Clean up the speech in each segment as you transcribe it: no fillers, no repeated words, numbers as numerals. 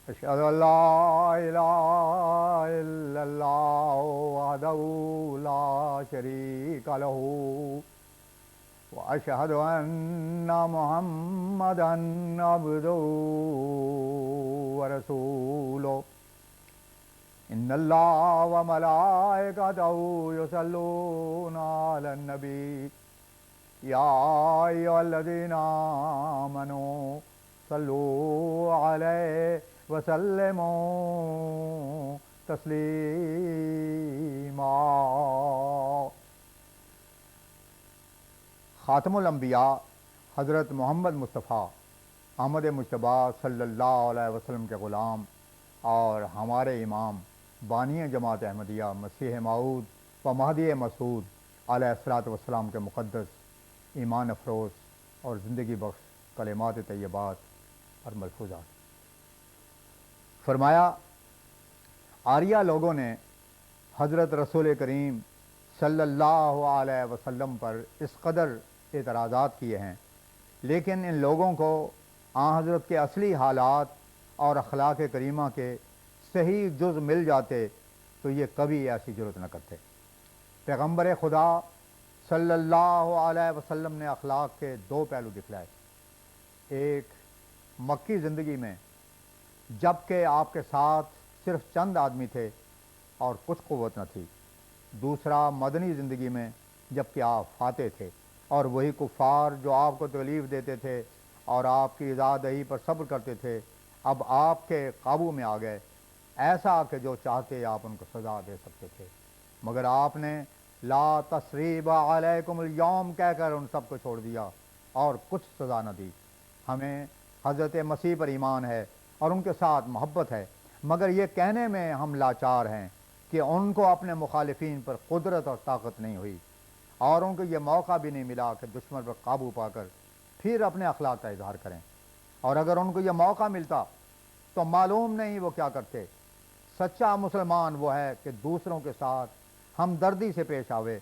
أشهد أن لا إله إلا الله وحده لا شريك له وأشهد أن محمدا عبده ورسوله إن الله وملائكته يصلون على النبي يا أيها الذين آمنوا صلوا عليه وسلموا تسلیما۔ خاتم الانبیاء حضرت محمد مصطفیٰ احمد مجتبیٰ صلی اللہ علیہ وسلم کے غلام اور ہمارے امام بانی جماعت احمدیہ مسیح موعود و مہدی مسعود علیہ الصلوۃ والسلام کے مقدس ایمان افروز اور زندگی بخش کلمات طیبات اور ملفوظات۔ فرمایا، آریہ لوگوں نے حضرت رسول کریم صلی اللہ علیہ وسلم پر اس قدر اعتراضات کیے ہیں، لیکن ان لوگوں کو آن حضرت کے اصلی حالات اور اخلاق کریمہ کے صحیح جز مل جاتے تو یہ کبھی ایسی جرت نہ کرتے۔ پیغمبر خدا صلی اللہ علیہ وسلم نے اخلاق کے دو پہلو دکھلائے، ایک مکی زندگی میں جب کہ آپ کے ساتھ صرف چند آدمی تھے اور کچھ قوت نہ تھی، دوسرا مدنی زندگی میں جب کہ آپ فاتح تھے اور وہی کفار جو آپ کو تکلیف دیتے تھے اور آپ کی اذا دہی پر صبر کرتے تھے اب آپ کے قابو میں آ گئے، ایسا کہ جو چاہتے آپ ان کو سزا دے سکتے تھے، مگر آپ نے لا تثریب علیکم اليوم کہہ کر ان سب کو چھوڑ دیا اور کچھ سزا نہ دی۔ ہمیں حضرت مسیح پر ایمان ہے اور ان کے ساتھ محبت ہے، مگر یہ کہنے میں ہم لاچار ہیں کہ ان کو اپنے مخالفین پر قدرت اور طاقت نہیں ہوئی اور ان کو یہ موقع بھی نہیں ملا کہ دشمن پر قابو پا کر پھر اپنے اخلاق کا اظہار کریں، اور اگر ان کو یہ موقع ملتا تو معلوم نہیں وہ کیا کرتے۔ سچا مسلمان وہ ہے کہ دوسروں کے ساتھ ہمدردی سے پیش آوے۔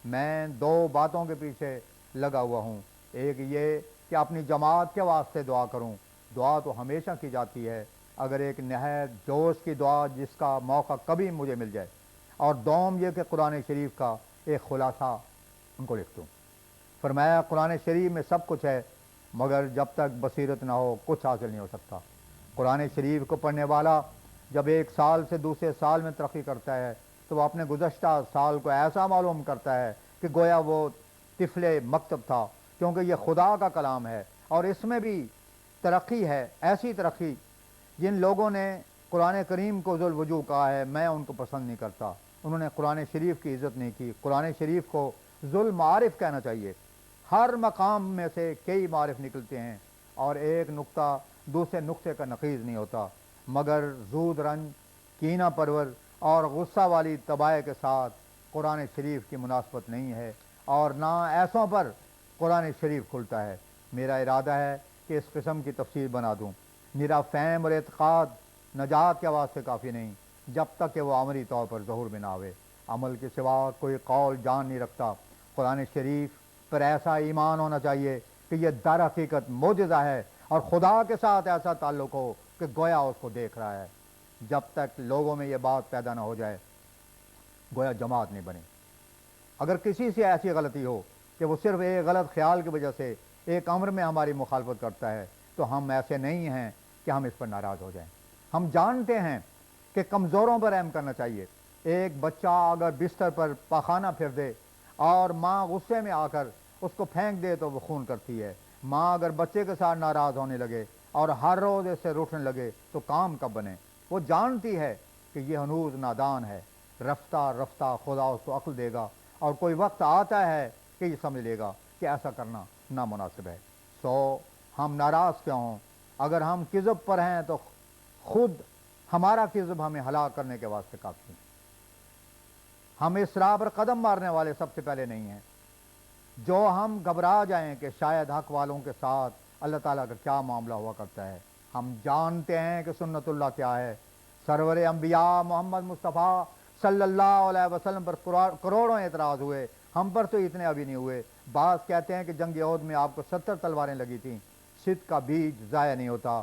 میں دو باتوں کے پیچھے لگا ہوا ہوں، ایک یہ کہ اپنی جماعت کے واسطے دعا کروں، دعا تو ہمیشہ کی جاتی ہے، اگر ایک نہایت جوش کی دعا جس کا موقع کبھی مجھے مل جائے، اور دوم یہ کہ قرآن شریف کا ایک خلاصہ ان کو لکھ دوں۔ فرمایا قرآن شریف میں سب کچھ ہے، مگر جب تک بصیرت نہ ہو کچھ حاصل نہیں ہو سکتا۔ قرآن شریف کو پڑھنے والا جب ایک سال سے دوسرے سال میں ترقی کرتا ہے تو وہ اپنے گزشتہ سال کو ایسا معلوم کرتا ہے کہ گویا وہ طفل مکتب تھا، کیونکہ یہ خدا کا کلام ہے اور اس میں بھی ترقی ہے، ایسی ترقی۔ جن لوگوں نے قرآن کریم کو ذو الوجوہ کہا ہے میں ان کو پسند نہیں کرتا، انہوں نے قرآن شریف کی عزت نہیں کی۔ قرآن شریف کو ذو المعارف کہنا چاہیے۔ ہر مقام میں سے کئی معارف نکلتے ہیں اور ایک نقطہ دوسرے نقطے کا نقیض نہیں ہوتا، مگر زود رنج، کینہ پرور اور غصہ والی طباع کے ساتھ قرآن شریف کی مناسبت نہیں ہے، اور نہ ایسوں پر قرآن شریف کھلتا ہے۔ میرا ارادہ ہے کہ اس قسم کی تفسیر بنا دوں۔ نرا فہم اور اعتقاد نجات کے واسطے کافی نہیں جب تک کہ وہ عملی طور پر ظہور میں نہ آوے۔ عمل کے سوا کوئی قول جان نہیں رکھتا۔ قرآن شریف پر ایسا ایمان ہونا چاہیے کہ یہ در حقیقت معجزہ ہے اور خدا کے ساتھ ایسا تعلق ہو کہ گویا اس کو دیکھ رہا ہے۔ جب تک لوگوں میں یہ بات پیدا نہ ہو جائے گویا جماعت نہیں بنے۔ اگر کسی سے ایسی غلطی ہو کہ وہ صرف ایک غلط خیال کی وجہ سے ایک امر میں ہماری مخالفت کرتا ہے تو ہم ایسے نہیں ہیں کہ ہم اس پر ناراض ہو جائیں۔ ہم جانتے ہیں کہ کمزوروں پر رحم کرنا چاہیے۔ ایک بچہ اگر بستر پر پاخانہ پھر دے اور ماں غصے میں آ کر اس کو پھینک دے تو وہ خون کرتی ہے۔ ماں اگر بچے کے ساتھ ناراض ہونے لگے اور ہر روز اس سے روٹنے لگے تو کام کب بنے؟ وہ جانتی ہے کہ یہ ہنوز نادان ہے، رفتہ رفتہ خدا اس کو عقل دے گا اور کوئی وقت آتا ہے کہ یہ سمجھ لے گا کہ ایسا کرنا نامناسب ہے۔ ہم ناراض کیوں ہوں؟ اگر ہم کذب پر ہیں تو خود ہمارا کذب ہمیں ہلاک کرنے کے واسطے کافی ہے۔ ہم اس راہ پر قدم مارنے والے سب سے پہلے نہیں ہیں۔ جو ہم گھبرا جائیں کہ شاید حق والوں کے ساتھ اللہ تعالیٰ کا کیا معاملہ ہوا کرتا ہے۔ ہم جانتے ہیں کہ سنت اللہ کیا ہے۔ سرور انبیاء محمد مصطفیٰ صلی اللہ علیہ وسلم پر کروڑوں اعتراض ہوئے، ہم پر تو اتنے ابھی نہیں ہوئے۔ بعض کہتے ہیں کہ جنگ احد میں آپ کو 70 تلواریں لگی تھیں۔ صدق کا بیج ضائع نہیں ہوتا،